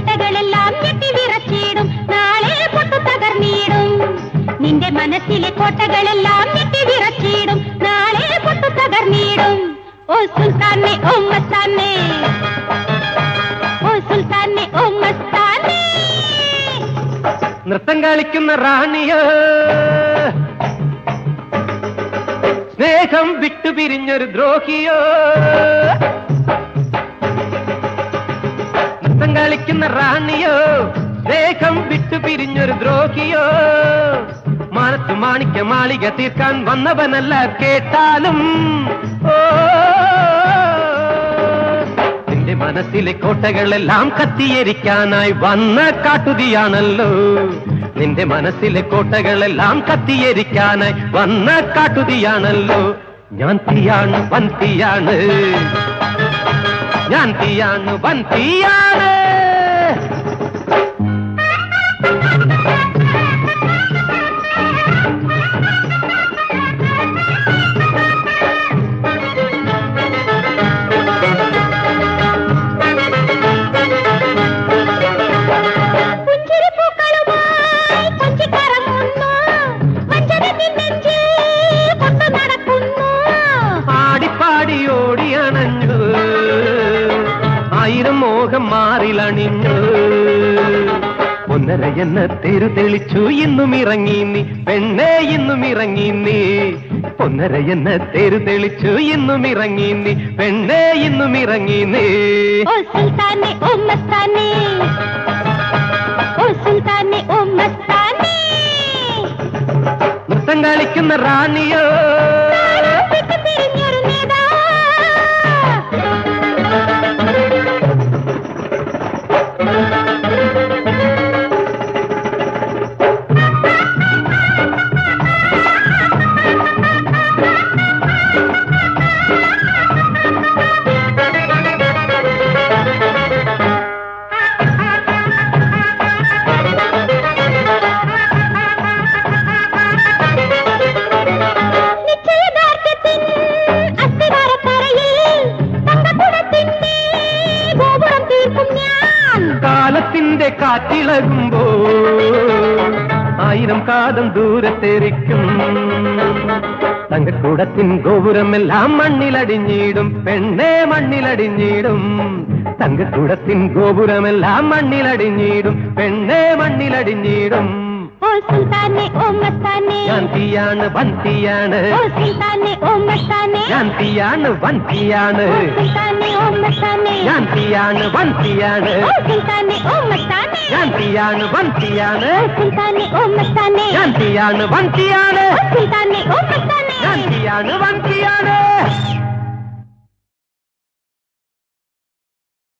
കോട്ടകളെല്ലാം ഞെട്ടി വിറച്ചിടും നാളെ പൊട്ടു തകർന്നിടും നിന്റെ മനസ്സിലെ കോട്ടകളെല്ലാം ഞെട്ടി വിറച്ചിടും നാളെ പൊട്ടു തകർന്നിടും ഓ സുൽത്താനെ ഓ മസ്താനെ ഓ സുൽത്താനെ ഓ മസ്താനെ നൃത്തം കളിക്കുന്ന റാണിയോ സ്നേഹം വിട്ടുപിരിഞ്ഞൊരു ദ്രോഹിയോ നൃത്തം കളിക്കുന്ന റാണിയോ സ്നേഹം വിട്ടുപിരിഞ്ഞൊരു ദ്രോഹിയോ മാനത്തു മാണിക്യ മാളിക തീർക്കാൻ വന്നവനല്ല കേട്ടാലും ഓ നിന്റെ മനസ്സിലെ കോട്ടകളെല്ലാം കത്തിയെരിക്കാനായി വന്ന കാട്ടുതീയാണല്ലോ നിന്റെ മനസ്സിലെ കോട്ടകളെല്ലാം കത്തിയെരിക്കാനായി വന്ന കാട്ടുതീയാണല്ലോ ഞാൻ തീയാണ് വൻ തീയാണ് ഞാൻ തീയാണ് വൻ തീയാണ് ഓടിയണഞ്ഞു ആയിരം മോഹം മാറിലണിഞ്ഞു ഒന്നര എന്ന തെരു തെളിച്ചു ഇന്നും ഇറങ്ങി നീ പെണ്ണേ ഇന്നും ഇറങ്ങി നീ ഒന്നര എന്ന തെരു തെളിച്ചു ഇന്നും ഇറങ്ങി നീ പെണ്ണേ ഇന്നും ഇറങ്ങി നീ ഓ സുൽത്താനെ ഓ മസ്താനെ ഓ സുൽത്താനെ ഓ മസ്താനെ നൃത്തം കളിക്കുന്ന റാണിയോ കാലത്തിന്റെ കാറ്റിളകുമ്പോ ആയിരം കാതം ദൂരത്തെറിക്കും തങ്കക്കൂടത്തിൻ ഗോപുരമെല്ലാം മണ്ണിലടിഞ്ഞിടും പെണ്ണേ മണ്ണിലടിഞ്ഞിടും തങ്കക്കൂടത്തിൻ ഗോപുരമെല്ലാം മണ്ണിലടിഞ്ഞിടും പെണ്ണേ മണ്ണിലടിഞ്ഞിടും ഓ സുൽത്താനെ ഓ മസ്താനെ ഞാൻ തീയാണ് വൻ തീയാണ് ഓ സുൽത്താനെ ഓ മസ്താനെ ഞാൻ തീയാണ് വൻ തീയാണ് സുൽത്താനെ ഓ മസ്താനെ ഞാൻ തീയാണ് വൻ തീയാണ് ഓ സുൽത്താനെ ഓ മസ്താനെ ഞാൻ തീയാണ് വൻ തീയാണ് സുൽത്താനെ ഓ മസ്താനെ ഞാൻ തീയാണ് വൻ തീയാണ് സുൽത്താനെ ഓ മസ്താനെ ഞാൻ തീയാണ് വൻ തീയാണ്